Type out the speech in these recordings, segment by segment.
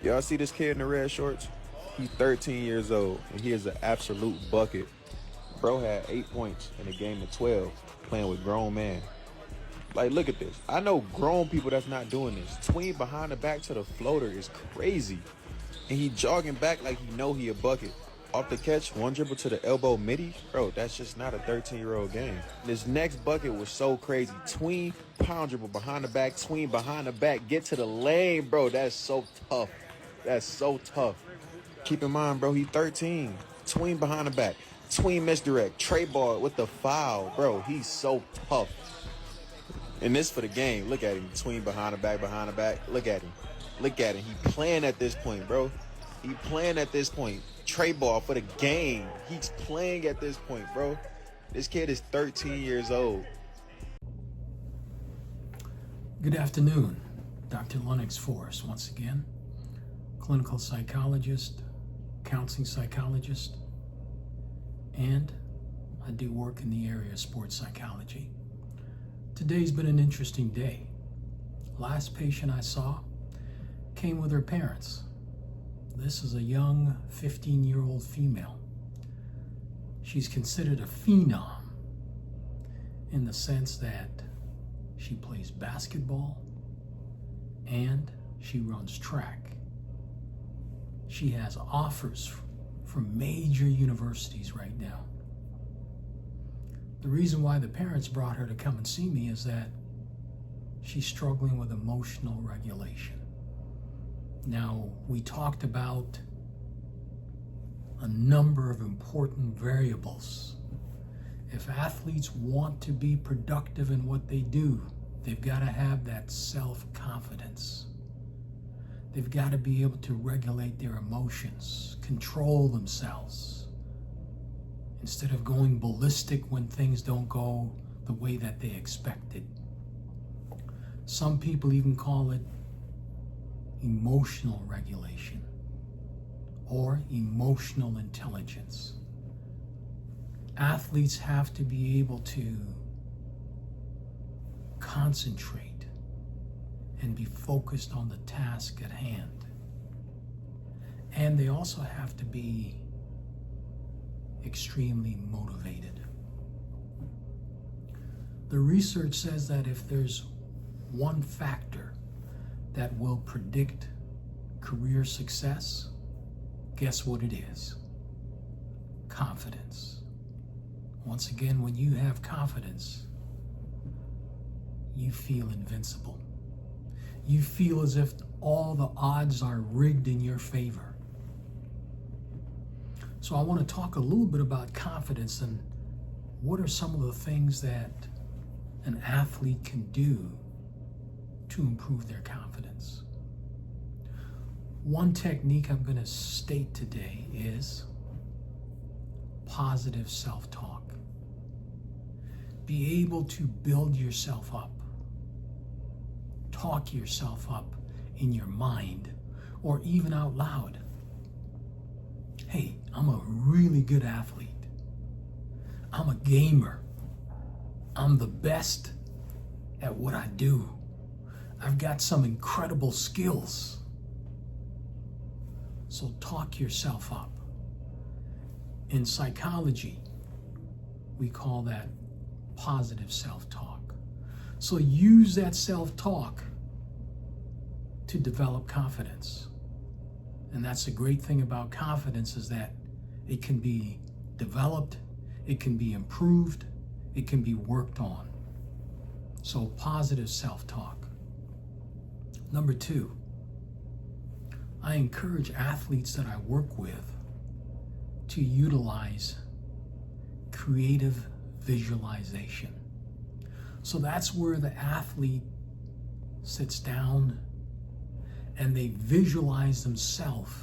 Y'all see this kid in the red shorts? He's 13 years old, and he is an absolute bucket. Bro had 8 points in a game of 12 playing with grown men. Like, look at this. I know grown people that's not doing this. Tween behind the back to the floater is crazy. And he jogging back like he know he a bucket. Off the catch, one dribble to the elbow midi. Bro, that's just not a 13-year-old game. This next bucket was so crazy. Tween, pound dribble behind the back, tween behind the back, get to the lane. Bro, that's so tough. That's so tough. Keep in mind, bro, he 13. Tween behind the back. Tween misdirect. Trey ball with the foul. Bro, he's so tough. And this for the game. Look at him. Tween behind the back, behind the back. Look at him. Look at him. He playing at this point, bro. He playing at this point. Trey ball for the game. He's playing at this point, bro. This kid is 13 years old. Good afternoon. Dr. Lennox Forrest once again. Clinical psychologist, counseling psychologist, and I do work in the area of sports psychology. Today's been an interesting day. Last patient I saw came with her parents. This is a young 15-year-old female. She's considered a phenom in the sense that she plays basketball and she runs track. She has offers from major universities right now. The reason why the parents brought her to come and see me is that she's struggling with emotional regulation. Now, we talked about a number of important variables. If athletes want to be productive in what they do, they've got to have that self-confidence. They've got to be able to regulate their emotions, control themselves, instead of going ballistic when things don't go the way that they expected. Some people even call it emotional regulation or emotional intelligence. Athletes have to be able to concentrate and be focused on the task at hand. And they also have to be extremely motivated. The research says that if there's one factor that will predict career success, guess what it is? Confidence. Once again, when you have confidence, you feel invincible. You feel as if all the odds are rigged in your favor. So I want to talk a little bit about confidence and what are some of the things that an athlete can do to improve their confidence. One technique I'm going to state today is positive self-talk. Be able to build yourself up. Talk yourself up in your mind or even out loud. Hey, I'm a really good athlete. I'm a gamer. I'm the best at what I do. I've got some incredible skills. So talk yourself up. In psychology, we call that positive self-talk. So use that self-talk to develop confidence. And that's the great thing about confidence is that it can be developed, it can be improved, it can be worked on. So positive self-talk. Number 2, I encourage athletes that I work with to utilize creative visualization. So that's where the athlete sits down and they visualize themselves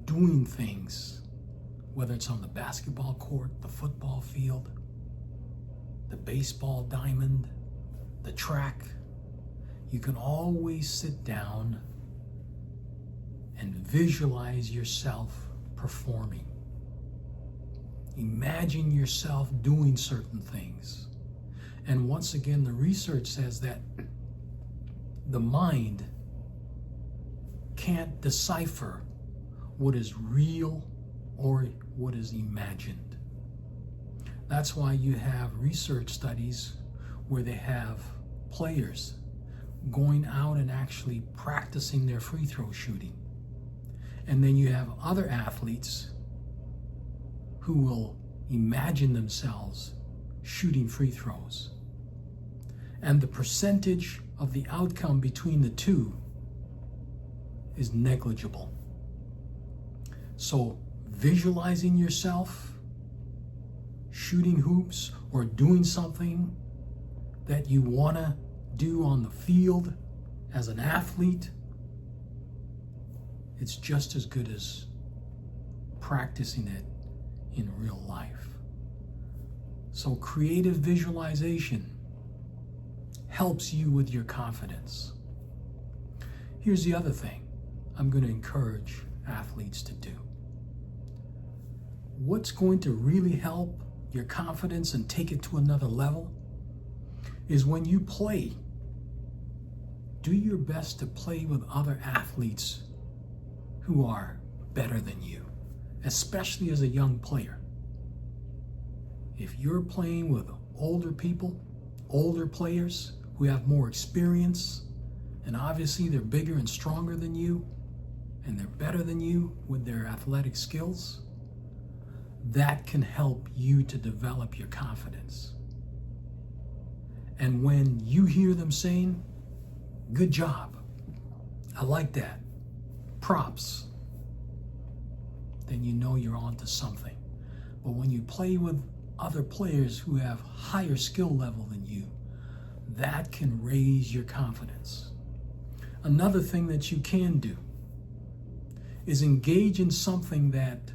doing things, whether it's on the basketball court, the football field, the baseball diamond, the track. You can always sit down and visualize yourself performing. Imagine yourself doing certain things. And once again, the research says that the mind can't decipher what is real or what is imagined. That's why you have research studies where they have players going out and actually practicing their free throw shooting. And then you have other athletes who will imagine themselves shooting free throws. And the percentage of the outcome between the two is negligible. So visualizing yourself shooting hoops or doing something that you want to do on the field as an athlete, it's just as good as practicing it in real life. So creative visualization helps you with your confidence. Here's the other thing I'm going to encourage athletes to do. What's going to really help your confidence and take it to another level is when you play, do your best to play with other athletes who are better than you, especially as a young player. If you're playing with older people, older players who have more experience, and obviously they're bigger and stronger than you, and they're better than you with their athletic skills, that can help you to develop your confidence. And when you hear them saying, "Good job, I like that, props," then you know you're on to something. But when you play with other players who have higher skill level than you, that can raise your confidence. Another thing that you can do is engage in something that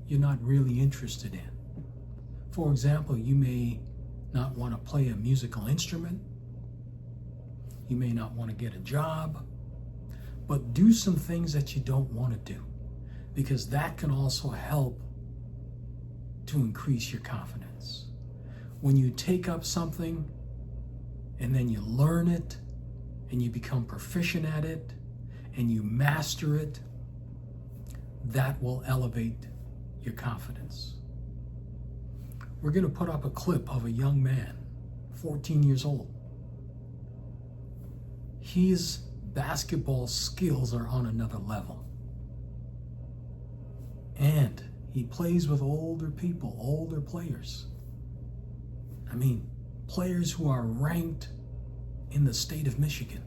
you're not really interested in. For example, you may not want to play a musical instrument. You may not want to get a job, but do some things that you don't want to do, because that can also help to increase your confidence. When you take up something and then you learn it and you become proficient at it and you master it, that will elevate your confidence. We're going to put up a clip of a young man, 14 years old. His basketball skills are on another level. And he plays with older people, older players. I mean, players who are ranked in the state of Michigan,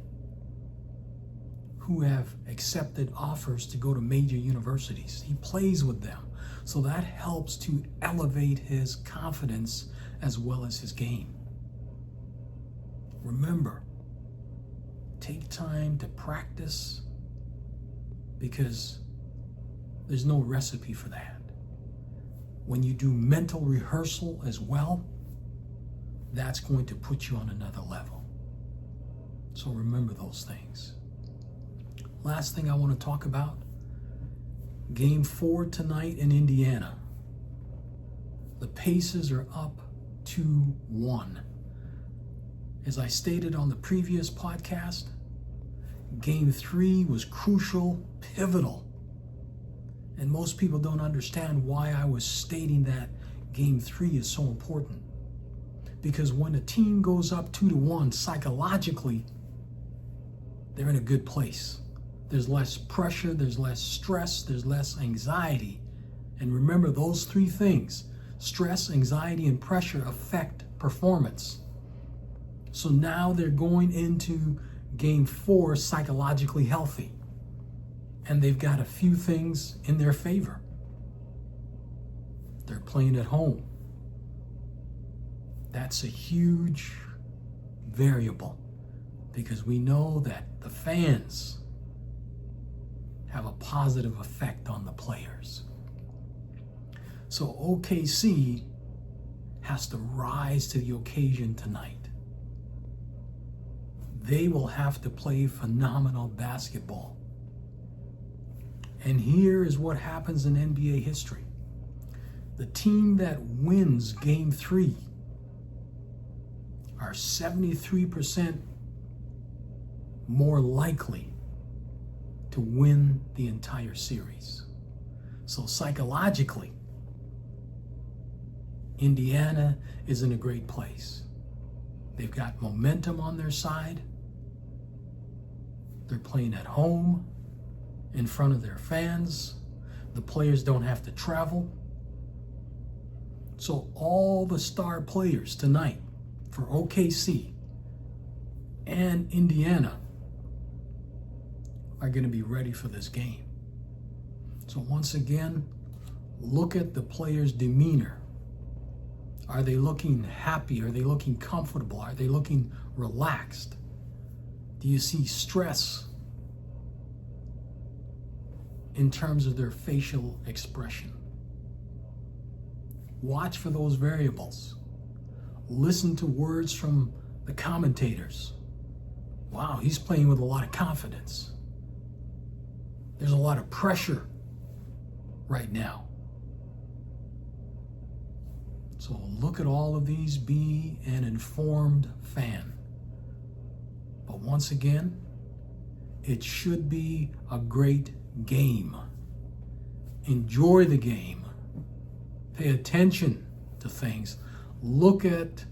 who have accepted offers to go to major universities. He plays with them. So that helps to elevate his confidence as well as his game. Remember, take time to practice, because there's no recipe for that. When you do mental rehearsal as well, that's going to put you on another level. So remember those things. Last thing I want to talk about, Game 4 tonight in Indiana. The Pacers are up 2-1. As I stated on the previous podcast, Game 3 was crucial, pivotal. And most people don't understand why I was stating that Game 3 is so important. Because when a team goes up 2-1, psychologically, they're in a good place. There's less pressure, there's less stress, there's less anxiety. And remember, those three things, stress, anxiety, and pressure, affect performance. So now they're going into Game 4 psychologically healthy. And they've got a few things in their favor. They're playing at home. That's a huge variable, because we know that the fans have a positive effect on the players. So OKC has to rise to the occasion tonight. They will have to play phenomenal basketball. And here is what happens in NBA history. The team that wins Game 3 are 73% more likely to win the entire series. So psychologically, Indiana is in a great place. They've got momentum on their side. They're playing at home, in front of their fans. The players don't have to travel. So all the star players tonight for OKC and Indiana are going to be ready for this game. So once again, look at the players' demeanor. Are they looking happy? Are they looking comfortable? Are they looking relaxed? Do you see stress in terms of their facial expression? Watch for those variables. Listen to words from the commentators. Wow, he's playing with a lot of confidence. There's a lot of pressure right now. So look at all of these, be an informed fan. But once again, it should be a great game. Enjoy the game. Pay attention to things. Look at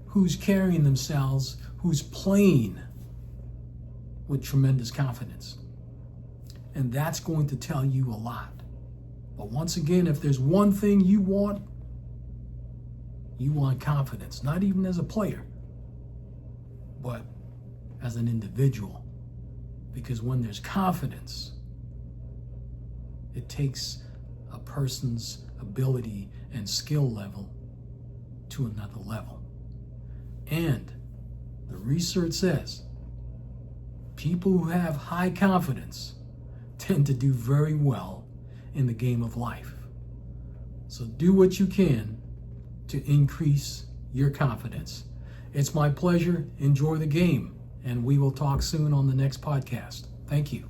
who's carrying themselves, who's playing with tremendous confidence. And that's going to tell you a lot. But once again, if there's one thing you want confidence, not even as a player, but as an individual. Because when there's confidence, it takes a person's ability and skill level to another level. And the research says people who have high confidence tend to do very well in the game of life. So do what you can to increase your confidence. It's my pleasure. Enjoy the game, and we will talk soon on the next podcast. Thank you.